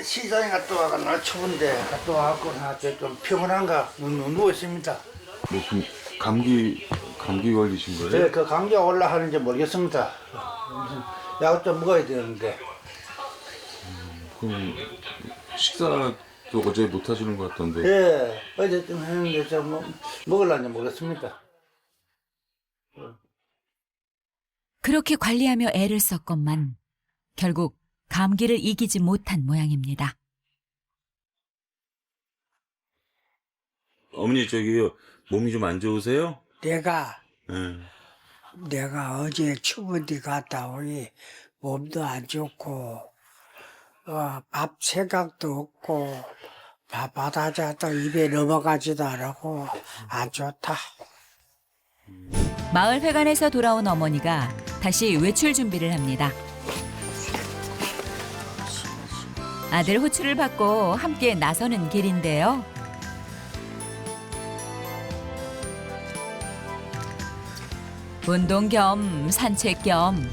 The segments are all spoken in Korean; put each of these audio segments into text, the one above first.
시장에 갔다 와가 날 추운데 갔다 와갖고 나좀 피곤한가 누워 있습니다. 뭐 감기 걸리신 거예요? 네, 그 감기가 올라하는지 모르겠습니다. 약 좀 먹어야 되는데. 그럼 식사도 어제 못 하시는 것 같던데. 예, 어제 좀 했는데 먹으려는지 모르겠습니다. 그렇게 관리하며 애를 썼건만 결국 감기를 이기지 못한 모양입니다. 어머니 저기요 몸이 좀 안 좋으세요? 내가 네. 어제 추운 데 갔다 오니 몸도 안 좋고 밥 생각도 없고 밥 받아자도 입에 넘어가지도 않고 안 좋다. 마을 회관에서 돌아온 어머니가 다시 외출 준비를 합니다. 아들 호출을 받고 함께 나서는 길인데요. 운동 겸 산책 겸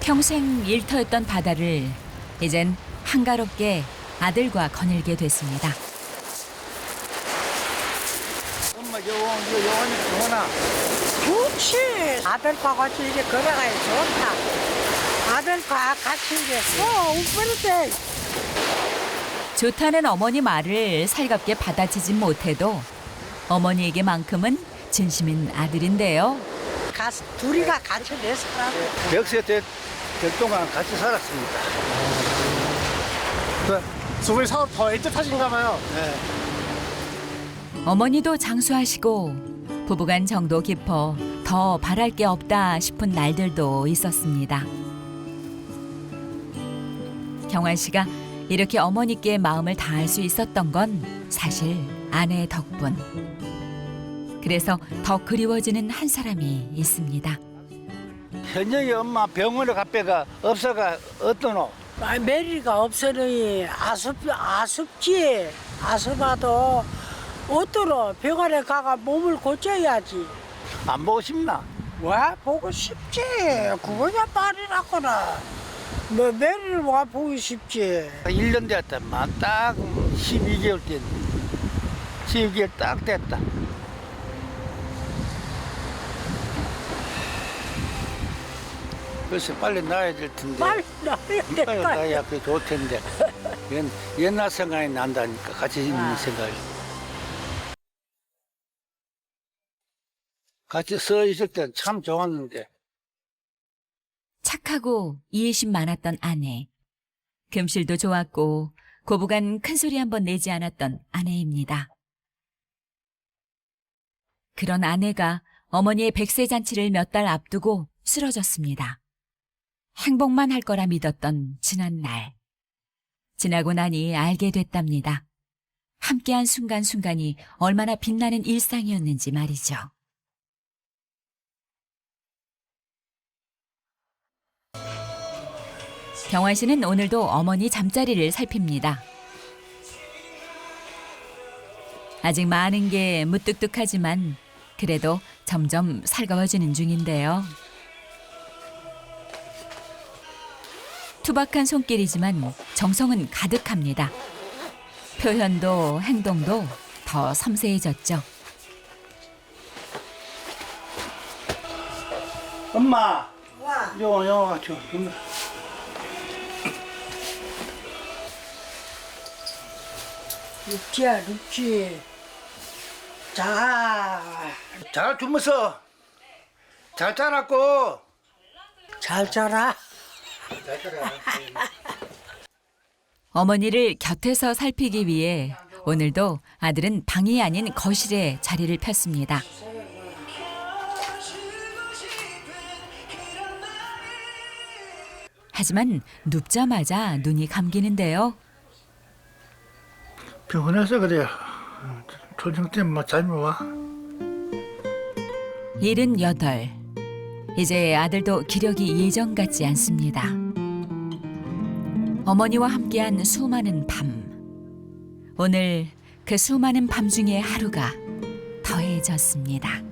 평생 일터였던 바다를 이젠 한가롭게 아들과 거닐게 됐습니다. 엄마 요원이 좋나? 좋지. 아들과 같이 이제 걸어가야 좋다. 아들과 같이 이제 우버리대. 좋다는 어머니 말을 살갑게 받아치진 못해도 어머니에게만큼은 진심인 아들인데요. 둘이가 같이 내 사람. 역세 될 동안 같이 살았습니다. 두 분이 서로 더 애틋하신가 봐요. 네. 어머니도 장수하시고 부부간 정도 깊어 더 바랄 게 없다 싶은 날들도 있었습니다. 경환 씨가 이렇게 어머니께 마음을 다할 수 있었던 건 사실 아내 덕분. 그래서 더 그리워지는 한 사람이 있습니다. 현영이 엄마 병원에 갔다가 없어가 어떠노? 메리가 없으니 아쉽지. 아쉽어도 어떠러 병원에 가가 몸을 고쳐야지. 안 보고 싶나? 왜 보고 싶지. 그거냐 말이라거나. 뭐 메리를 와 보고 싶지. 1년 됐다만 딱 12개월 됐네. 12개월 딱 됐다. 글쎄 빨리 나야 될 텐데. 빨리 나야 빨리 될까. 나야 그게 좋을 텐데. 옛날 생각이 난다니까 같이 있는 생각이. 같이 서 있을 땐 참 좋았는데. 착하고 이해심 많았던 아내. 금실도 좋았고 고부간 큰소리 한번 내지 않았던 아내입니다. 그런 아내가 어머니의 백세 잔치를 몇 달 앞두고 쓰러졌습니다. 행복만 할 거라 믿었던 지난 날. 지나고 나니 알게 됐답니다. 함께한 순간순간이 얼마나 빛나는 일상이었는지 말이죠. 경환 씨는 오늘도 어머니 잠자리를 살핍니다. 아직 많은 게 무뚝뚝하지만 그래도 점점 살가워지는 중인데요. 투박한 손길이지만 정성은 가득합니다. 표현도 행동도 더 섬세해졌죠. 엄마! 와. 요, 눕지야 눕지. 자. 잘 주무서. 잘 자라고. 잘 자라. 잘 자라. 어머니를 곁에서 살피기 위해 오늘도 아들은 방이 아닌 거실에 자리를 폈습니다. 하지만 눕자마자 눈이 감기는데요. 병원에서 그래요. 조정 때문에 잠이 와. 78. 이제 아들도 기력이 예전 같지 않습니다. 어머니와 함께한 수많은 밤. 오늘 그 수많은 밤 중에 하루가 더해졌습니다.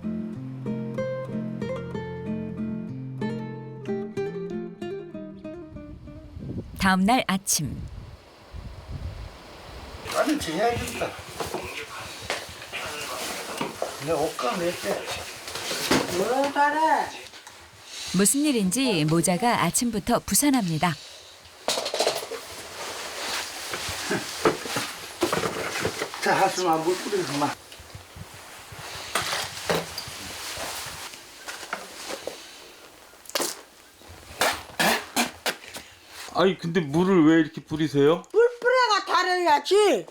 다음 날 아침 나는 지내야겠다. 내 옷감 냈대. 뭐 잘해? 무슨 일인지 모자가 아침부터 부산합니다. 자, 하수만 물 뿌리고만. 아니 근데 물을 왜 이렇게 뿌리세요? 물 뿌려가 달아야지.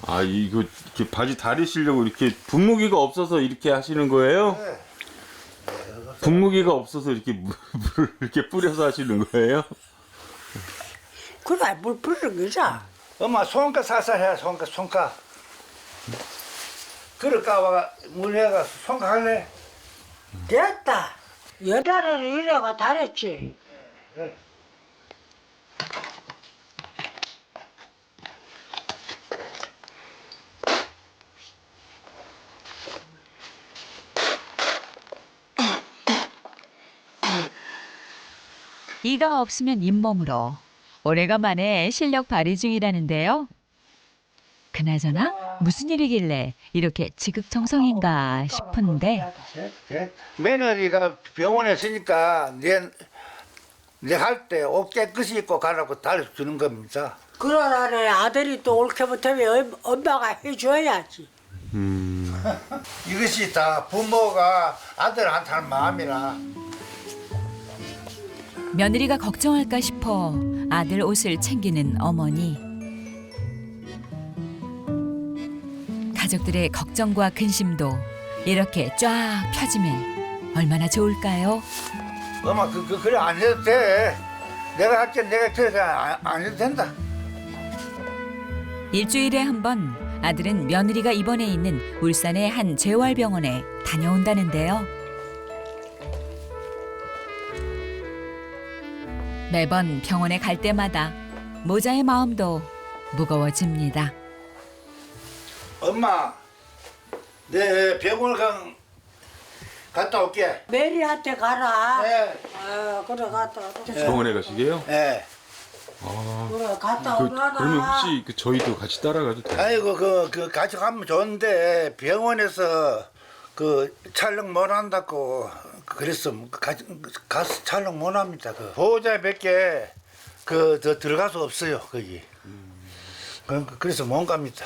아 이거 이렇게 바지 다리시려고 이렇게 분무기가 없어서 이렇게 하시는 거예요? 네. 분무기가 없어서 이렇게 물을 이렇게 뿌려서 하시는 거예요? 그래 물 뿌리는 거자. 엄마 손가 살살 해. 손가. 그릇 까봐 물 해가 손가 할래? 됐다. 여자를 이래가 달했지. 이가 없으면 잇몸으로 오래간만에 실력 발휘 중이라는데요. 그나저나 무슨 일이길래 이렇게 지극정성인가 싶은데 며느리가 병원에 있으니까 내 할 때 옷 깨끗이 입고 가라고 달아주는 겁니다. 그러다네 아들이 또 옳게 못하면 엄마가 해줘야지. 이것이 다 부모가 아들한테 하는 마음이라. 며느리가 걱정할까 싶어 아들 옷을 챙기는 어머니. 가족들의 걱정과 근심도 이렇게 쫙 펴지면 얼마나 좋을까요? 엄마 그래 안 해도 돼. 내가 할게 내가 그래 안 해도 된다. 일주일에 한 번 아들은 며느리가 입원해 있는 울산의 한 재활병원에 다녀온다는데요. 매번 병원에 갈 때마다 모자의 마음도 무거워집니다. 엄마, 내 병원 갔다 올게. 메리한테 가라. 네. 아, 그래 갔다 와. 병원에 가시게요? 네. 아, 그래 갔다 오라나. 그러면 혹시 저희도 같이 따라가도 돼요? 아이고 그 같이 가면 좋은데 병원에서 그 촬영 못 한다고 그랬어. 가서 촬영 못 합니다. 그 보호자밖에 더 들어갈 수 없어요 거기. 그래서 못 갑니다.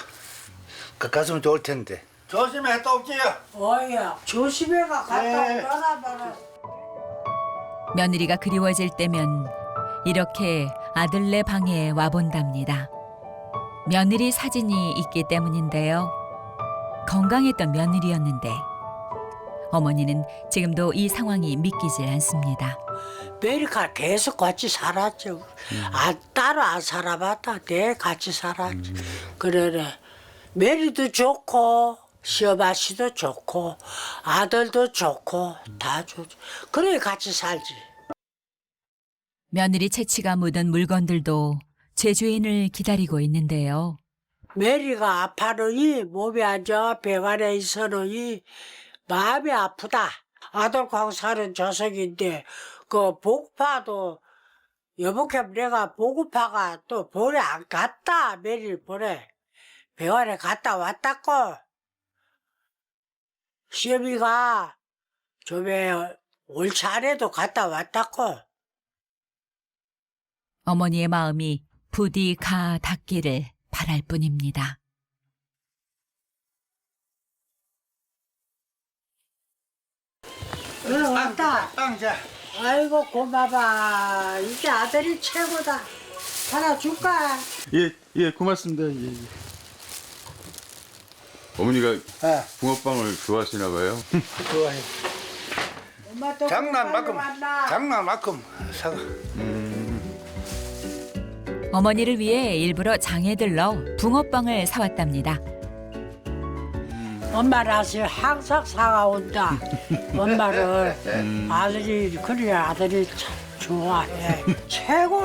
갔으면 좋을 텐데. 조심히 갔다 올게요. 어이야 조심해가 갔다 네. 오라나 봐라. 며느리가 그리워질 때면 이렇게 아들네 방에 와본답니다. 며느리 사진이 있기 때문인데요. 건강했던 며느리였는데 어머니는 지금도 이 상황이 믿기질 않습니다. 메리가 계속 같이 살았죠. 따로 안 살아봤다. 내 같이 살았지. 그래. 메리도 좋고 시어머니도 좋고 아들도 좋고 다 좋죠. 그래 같이 살지. 며느리 채취가 묻은 물건들도 제 주인을 기다리고 있는데요. 메리가 아파르니 몸이 안 좋아 병원에 있어르니 마음이 아프다. 아들하고 사는 조석인데 그 복파도 여보게 내가 보고파가 또 보내 안 갔다. 메리를 보내 병원에 갔다 왔다고. 시어미가 좀에 올 차례도 갔다 왔다고. 어머니의 마음이 부디 가 닿기를 바랄 뿐입니다. 왔다. 땅자. 아이고 고마워. 이제 아들이 최고다. 하나 줄까? 예, 고맙습니다. 예. 어머니가 네. 붕어빵을 좋아하시나 봐요. 좋아해. 엄마 또 장난만큼 사가. 어머니를 위해 일부러 장에 들러 붕어빵을 사왔답니다. 엄마라서 항상 사가온다. 엄마를 아들이 그래 아들이 참 좋아해. 최고.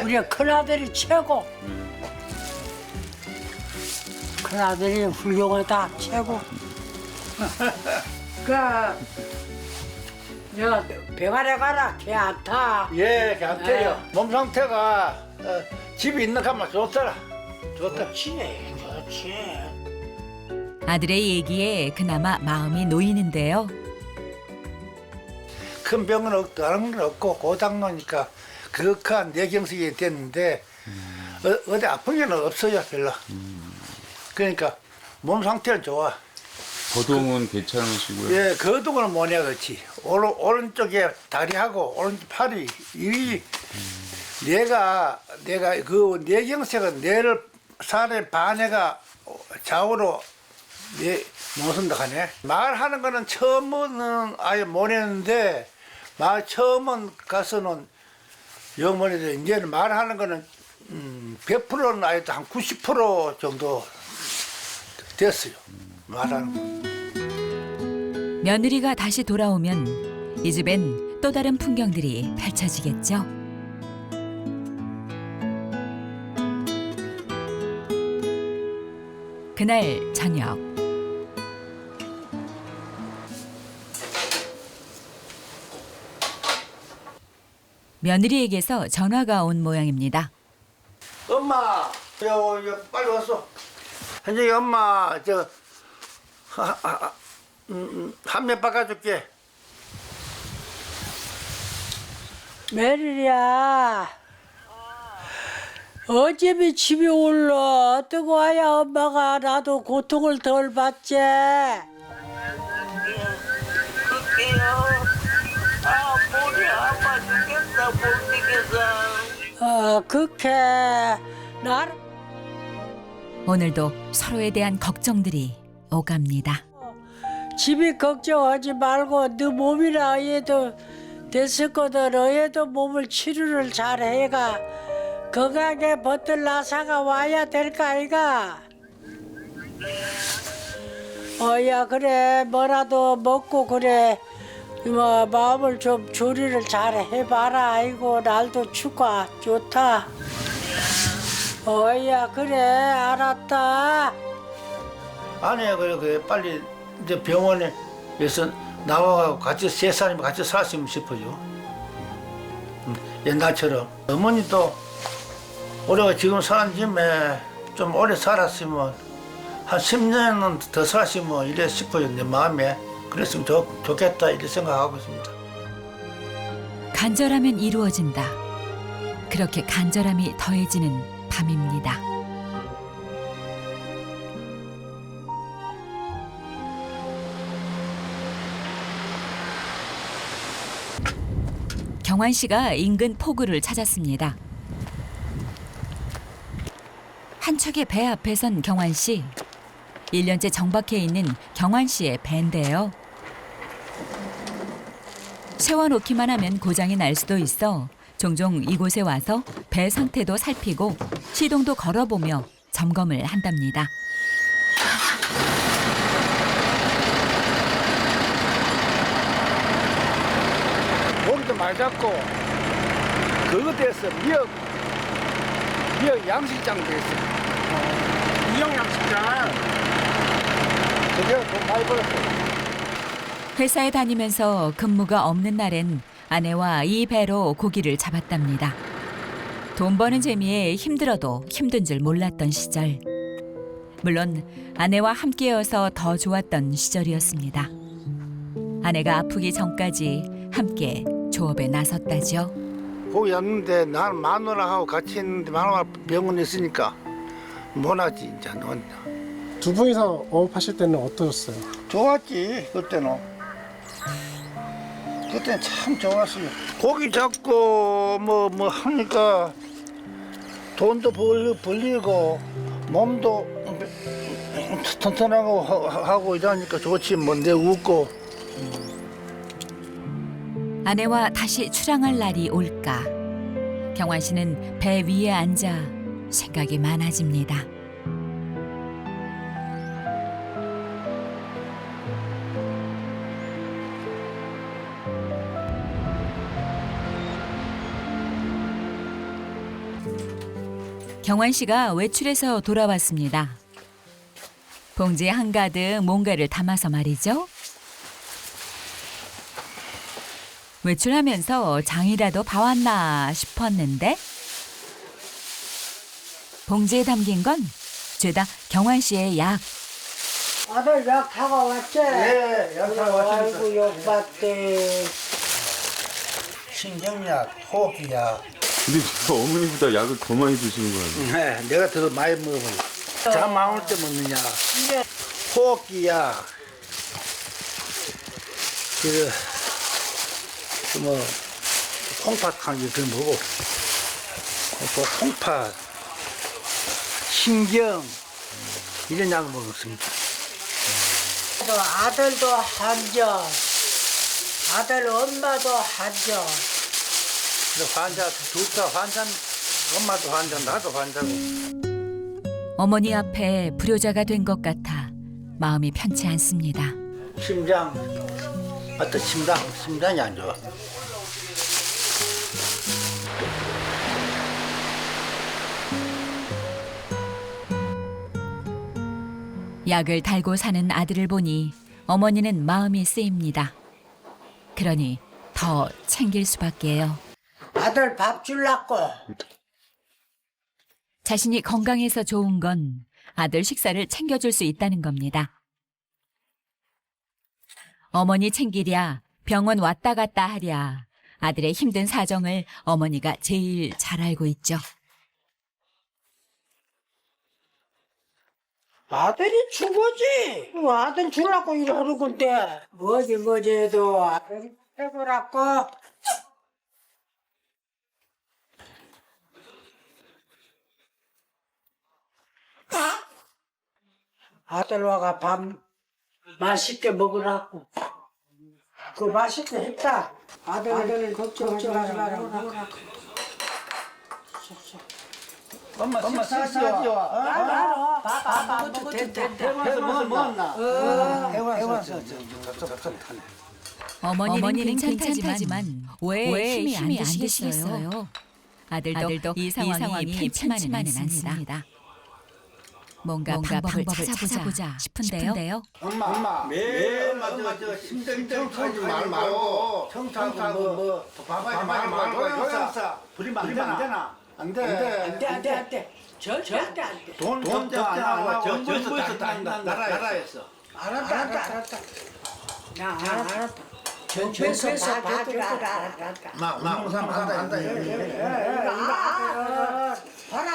우리 큰아들이 최고. 큰아들이 훌륭하다 최고. 그 야, 병아리 가라. 걔 안 타. 예, 괜찮대요. 몸 상태가 집에 있는 가만 좋더라. 좋다. 그렇지, 그렇지. 아들의 얘기에 그나마 마음이 놓이는데요. 큰 병은 다른 건 없고 고장나니까 그윽한 뇌경색이 됐는데 어디 아픈 게 없어요 별로. 그러니까 몸 상태는 좋아. 거동은 괜찮으시고요. 예, 거동은 뭐냐 그렇지. 오른쪽에 다리하고 오른쪽 팔이 이 뇌가 그 뇌경색은 뇌를 사람의 반해가 좌우로 못 쓴다 하네. 말하는 거는 처음은 아예 못했는데 처음은 가서는 영문인데 이제는 말하는 거는 100%는 아예 한 90% 정도 됐어요. 말하는 거. 며느리가 다시 돌아오면 이 집엔 또 다른 풍경들이 펼쳐지겠죠. 그날 저녁. 며느리에게서 전화가 온 모양입니다. 엄마, 빨리 왔어. 현정이 엄마, 한면 바꿔줄게. 메리야. 어제비 집에 올라. 어떻게 와야 엄마가 나도 고통을 덜 받지. 머리 아파 죽겠다 못 되겠어. 그렇게 나를 오늘도 서로에 대한 걱정들이 오갑니다. 집이 걱정하지 말고 너 몸이나 얘도 됐을 거든 너희도 몸을 치료를 잘 해가 건강하게 버틀 나사가 와야 될까 아이가. 야 그래 뭐라도 먹고 그래 뭐 마음을 좀 조리를 잘 해봐라. 아이고 날도 춥고 좋다. 야 그래 알았다. 아니야, 그래, 빨리 이제 병원에서 나와가지고 같이 세 사람이 같이 살았으면 싶어요. 옛날처럼. 어머니도 우리가 지금 사는 집에 좀 오래 살았으면 한 10년은 더 살았으면 이래 싶어요. 내 마음에. 그랬으면 좋겠다 이렇게 생각하고 있습니다. 간절하면 이루어진다. 그렇게 간절함이 더해지는 밤입니다. 경환 씨가 인근 포구를 찾았습니다. 한 척의 배 앞에 선 경환 씨. 1년째 정박해 있는 경환 씨의 배인데요. 세워놓기만 하면 고장이 날 수도 있어 종종 이곳에 와서 배 상태도 살피고 시동도 걸어보며 점검을 한답니다. 고기도 많이 잡고 그거 됐어. 미역 양식장 됐어. 이형 양식장. 그게 돈 많이 벌었어. 회사에 다니면서 근무가 없는 날엔 아내와 이 배로 고기를 잡았답니다. 돈 버는 재미에 힘들어도 힘든 줄 몰랐던 시절. 물론 아내와 함께여서 더 좋았던 시절이었습니다. 아내가 아프기 전까지 함께 조업에 나섰다죠. 고기 잡는데 난 마누라하고 같이 있는데 마누라 병원에 있으니까 못하지 이제 넌. 두 분이서 어업하실 때는 어떠셨어요? 좋았지 그때는. 그때는 참 좋았어요. 고기 잡고 뭐 하니까 돈도 벌리고 몸도 튼튼하고 하고 이러니까 좋지. 뭐 내 웃고. 아내와 다시 출항할 날이 올까. 경환 씨는 배 위에 앉아 생각이 많아집니다. 경환 씨가 외출해서 돌아왔습니다. 봉지에 한가득 뭔가를 담아서 말이죠. 외출하면서 장이라도 봐왔나 싶었는데 봉지에 담긴 건 죄다 경환 씨의 약. 아들 약 타고 왔지? 예, 약 타고 왔습니다. 아이고 욕받대. 신경약, 호흡기약. 근데 진짜 어머니보다 약을 더 많이 드시는 거 아니에요? 네, 내가 더 많이 먹어요. 잠 안 올 때 먹는 약, 호흡기약, 뭐 콩팥 한개 그 뭐고, 또 콩팥, 신경 이런 약을 먹었습니다. 아들도 한정, 아들 엄마도 한정. 환자 둘 다 환자, 엄마도 환자, 나도 환자고. 어머니 앞에 불효자가 된 것 같아 마음이 편치 않습니다. 심장, 어떤 심장이 안 좋아. 약을 달고 사는 아들을 보니 어머니는 마음이 쓰입니다. 그러니 더 챙길 수밖에요. 아들 밥 줄라고. 자신이 건강해서 좋은 건 아들 식사를 챙겨줄 수 있다는 겁니다. 어머니 챙기랴, 병원 왔다 갔다 하랴, 아들의 힘든 사정을 어머니가 제일 잘 알고 있죠. 아들이 죽어지. 아들 줄라고 이러는 건데. 뭐지 해도 아들이 해보라고. 아들 와가 밥 맛있게 먹으라고. 그 맛있게 했다. 아들은 걱정하지 말라고. 엄마 식사하지요. 밥 먹어도 된다. 해서 먹었나? 해와서 답답하네. 어머니는 괜찮다지만 왜 힘이 안 드시겠어요? 아들도 이 상황이 편치만은 않습니다. 뭔가 방법을 찾아보자 싶은데요. 엄마 매일 맞아 심장 청소하지 말고 청소하고 뭐 밥하지 말고 요양사 부리면 안 되나? 안 돼. 절대 안 돼. 돈 걱정 안 하고 정부에서 다 한다. 나라에서. 알았다. 나 알았다. 정부에서 봐주라. 막 우상 한다. 봐라.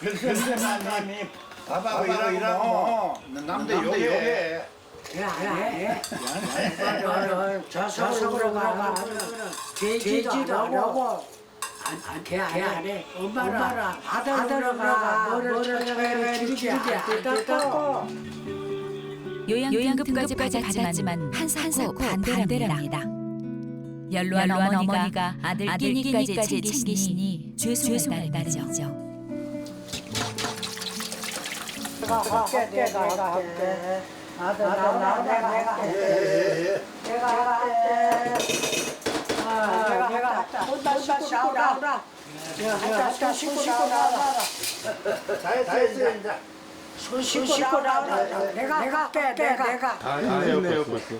별세마님이 밥하고 일하고 남들 욕해. 저속으로 가가 돼지도 안 하고 걔 안 해. 엄마라 아들로 가가 뭐를 줄이지 않겠다고. 요양급까지 받았지만 한사코 반대랍니다. 연로한 어머니가 아들 끼니까지 챙기시니 죄송할 따름이죠. 내가 할게. 아들 내가 할게. 내가 할게. 혼자 씻고 나오라. 내가 씻고 나오라. 다 했어 이제. 손 씻고 나오라. 내가 할게. 내가. 다 했네요 벌써.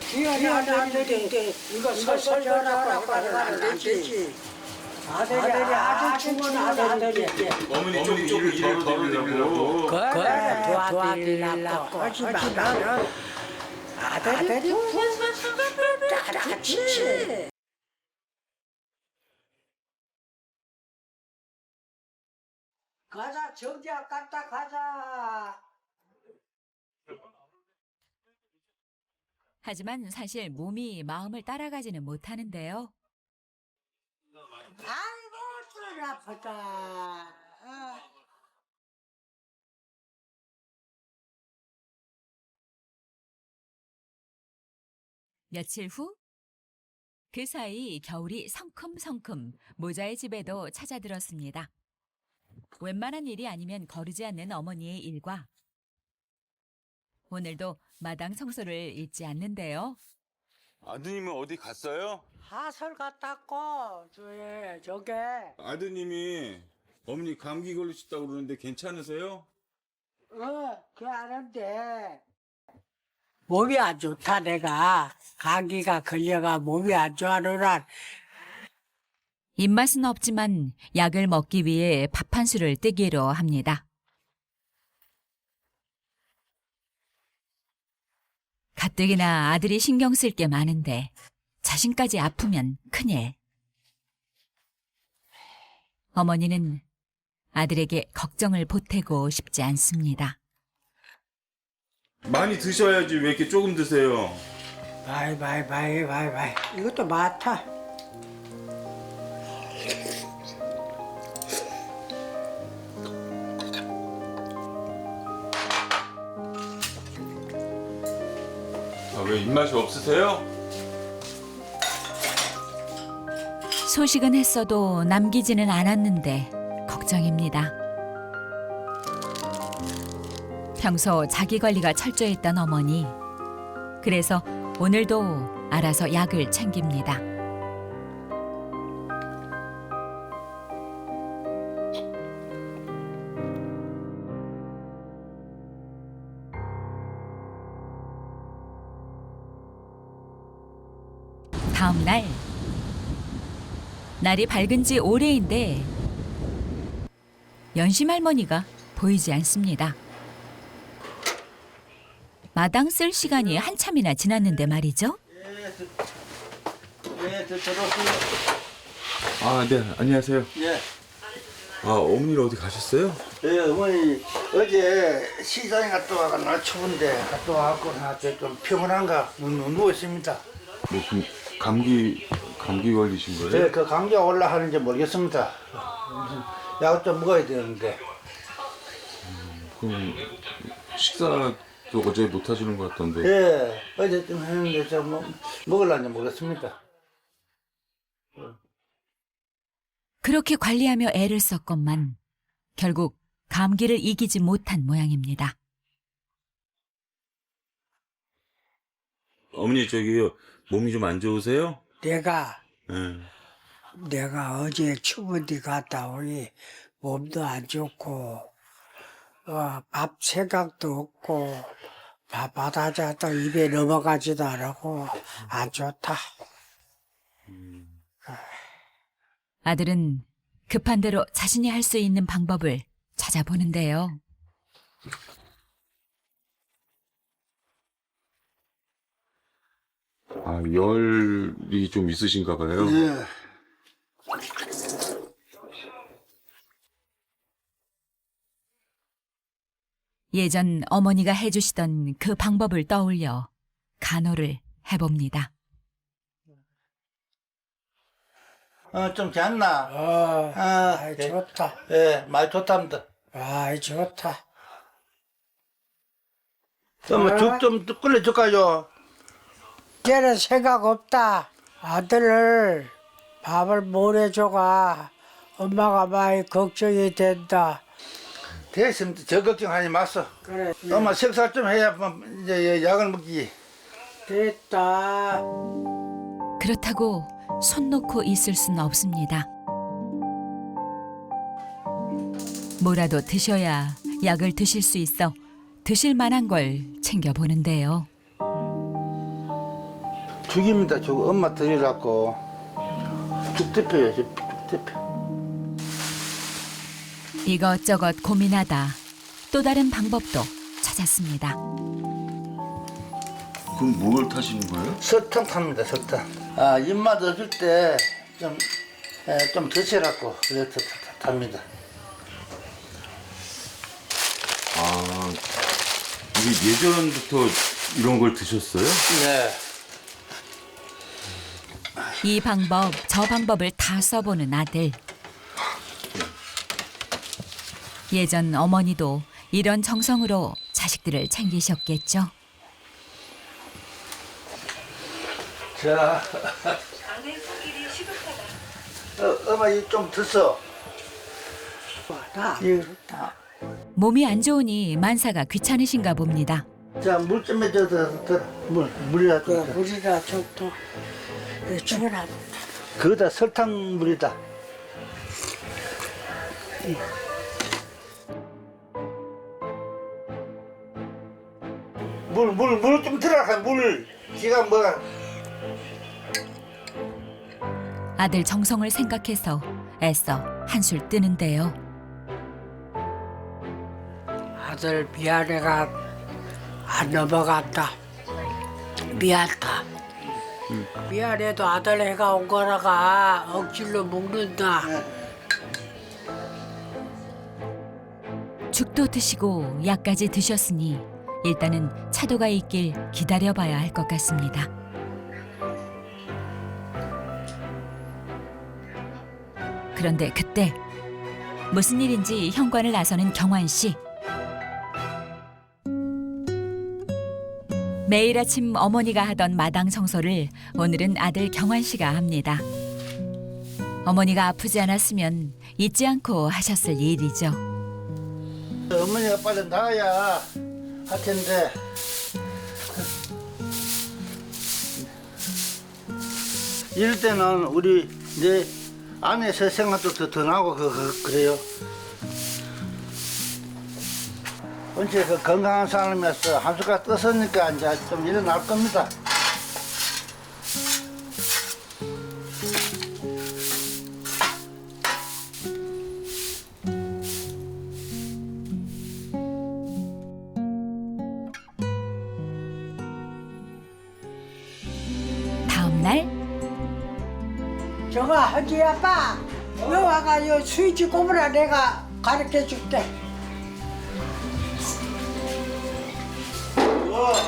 기한이 안 되는데 이거 설설하라고 하면 안 되지. 아들이 아주 죽은 아들이 어머니 좀 일을 덜어드리려고. 그래 도와드리려고 하지만 아들이 따라치. 가자 정지학 갔다 가자. 하지만 사실 몸이 마음을 따라가지는 못하는데요. 아이고 술 아프다. 며칠 후 그 사이 겨울이 성큼성큼 모자의 집에도 찾아들었습니다. 웬만한 일이 아니면 거르지 않는 어머니의 일과 오늘도 마당 청소를 잊지 않는데요. 아드님은 어디 갔어요? 하설 갔다고 저게 아드님이 어머니 감기 걸리셨다고 그러는데 괜찮으세요? 걔 아는데 몸이 안 좋다 내가. 감기가 걸려가 몸이 안 좋아하느라. 입맛은 없지만 약을 먹기 위해 밥 한 술을 뜨기로 합니다. 가뜩이나 아들이 신경 쓸 게 많은데 자신까지 아프면 큰일. 어머니는 아들에게 걱정을 보태고 싶지 않습니다. 많이 드셔야지 왜 이렇게 조금 드세요? 바이. 이것도 많다. 아, 왜 입맛이 없으세요? 소식은 했어도 남기지는 않았는데 걱정입니다. 평소 자기 관리가 철저했던 어머니. 그래서 오늘도 알아서 약을 챙깁니다. 다음 날. 날이 밝은 지 오래인데 연심 할머니가 보이지 않습니다. 마당 쓸 시간이 한참이나 지났는데 말이죠. 예, 들어오세요. 아, 네, 안녕하세요. 예. 아, 어머니는 어디 가셨어요? 예, 어머니 어제 시장에 갔다 와가 날 추운데 갔다 와갖고 나한테 좀 피곤한가 누워 있습니다. 뭐, 감기 걸리신 거예요? 네, 그 감기가 올라하는지 모르겠습니다. 약을 좀 먹어야 되는데. 그럼 식사도 어제 못 하시는 것 같던데. 예, 어제 좀 했는데 저 먹으려는지 모르겠습니다. 그렇게 관리하며 애를 썼건만 결국 감기를 이기지 못한 모양입니다. 어머니 저기요, 몸이 좀 안 좋으세요? 내가 네. 어제 추운 데 갔다 오니 몸도 안 좋고 밥 생각도 없고 밥 받아자도 입에 넘어가지도 않고 안 좋다. 아들은 급한 대로 자신이 할 수 있는 방법을 찾아보는데요. 아, 열이 좀 있으신가 봐요. 예. 예전 어머니가 해주시던 그 방법을 떠올려 간호를 해봅니다. 좀 잤나? 아이 예. 좋다. 예, 많이 좋답니다. 아이 좋다. 죽 좀 끓여줄까요? 이제는 생각 없다. 아들을 밥을 못 해줘가 엄마가 많이 걱정이 된다. 됐습니다. 저 걱정하지 마소. 그래 엄마 식사 좀 해야 이제 약을 먹기. 됐다. 그렇다고 손 놓고 있을 순 없습니다. 뭐라도 드셔야 약을 드실 수 있어 드실 만한 걸 챙겨보는데요. 죽입니다. 죽 엄마 드리라고. 죽 대표요. 죽 대표. 이것저것 고민하다 또 다른 방법도 찾았습니다. 그럼 뭘 타시는 거예요? 설탕 탑니다. 설탕. 입맛 없을 때 좀 드시라고 그래서 탑니다. 아, 이게 예전부터 이런 걸 드셨어요? 네. 이 방법 저 방법을 다 써보는 아들. 예전 어머니도 이런 정성으로 자식들을 챙기셨겠죠. 자. 엄마 이 좀 드셔. 몸이 안 좋으니 만사가 귀찮으신가 봅니다. 자, 물 좀 해줘. 물이라도. 우리가 좀더 주라. 그거다 설탕 물이다. 물 좀 들어가 물. 지가 뭐 아들 정성을 생각해서 애써 한술 뜨는데요. 아들 미안해가 안 넘어간다. 미안다. 미안해도 아들 해가 온 거라가 억지로 먹는다. 죽도 드시고 약까지 드셨으니 일단은 차도가 있길 기다려봐야 할 것 같습니다. 그런데 그때 무슨 일인지 현관을 나서는 경환 씨. 매일 아침 어머니가 하던 마당 청소를 오늘은 아들 경환 씨가 합니다. 어머니가 아프지 않았으면 잊지 않고 하셨을 일이죠. 어머니가 빨리 나와야 할 텐데. 이럴 때는 우리 내 아내 생각도 더 나고 그래요. 언제 그 건강한 사람이었어 한 숟갈 떴으니까 이제 좀 일어날 겁니다. 다음 날 저거 하지 아빠. 여 와가 요 수이지 꼽으라 내가 가르쳐 줄게.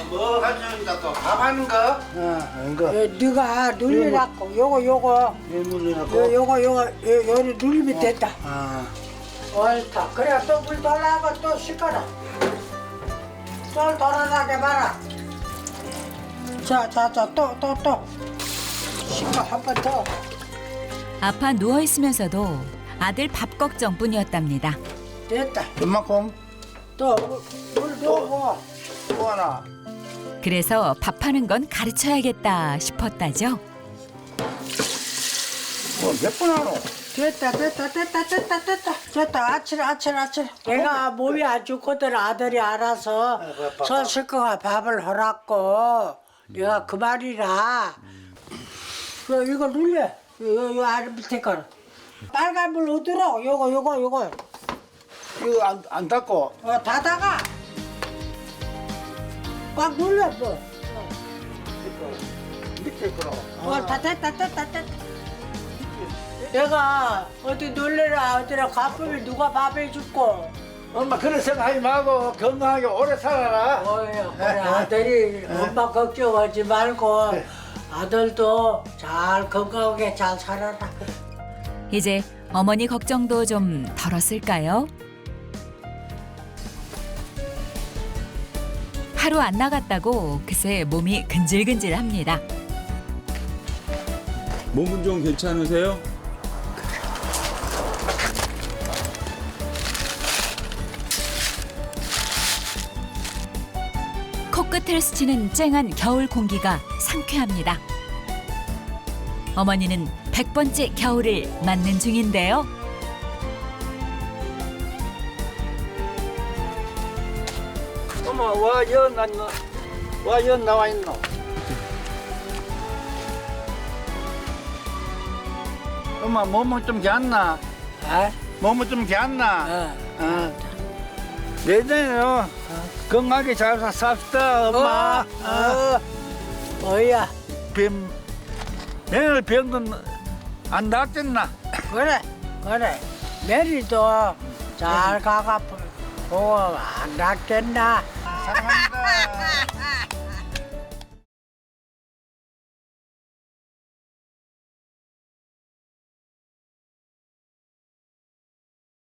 뭐 가져온다 또 밥하는 거? 이거 네가 눌리라고 요거 물리라고. 요거 눌리면 됐다. 옳다. 그래 또 물 돌아가고 또 씻거라. 또 돌아나게 봐라. 자 또 씻고 한 번 더. 아파 누워 있으면서도 아들 밥 걱정뿐이었답니다. 됐다. 그만큼 또 물 넣고. 또 하나. 그래서 밥하는 건 가르쳐야겠다 싶었다죠. 몇 분 하노? 됐다. 아칠. 내가 몸이 안 좋거든 아들이 알아서 저 식구가 밥을 하라고 내가 그 말이라. 이거 눌려. 요 아래 밑에 거. 빨간 물 어디로? 요거. 이거 안 닦고. 닫아가. 꽉 눌려 뭐. 밑에 거로. 다 됐다. 내가 어디 놀래라 어디라 가쁘면 누가 밥 해줄고. 엄마 그런 생각하지 말고 건강하게 오래 살아라. 그래 아들이 엄마 걱정하지 말고 아들도 잘 건강하게 잘 살아라. 이제 어머니 걱정도 좀 덜었을까요? 하루 안 나갔다고 그새 몸이 근질근질합니다. 몸은 좀 괜찮으세요? 코끝을 스치는 쨍한 겨울 공기가 상쾌합니다. 어머니는 100번째 겨울을 맞는 중인데요. 엄마 와 나와 있노. 엄마 몸은 좀 괜나? 몸은 좀 괜나? 내년에는 건강하게 잘 삽시다 엄마. 뭐야? 내년에 병도 안 낫겠나? 그래 메리도 잘 가가 보고 안 낫겠나? 사랑합니다.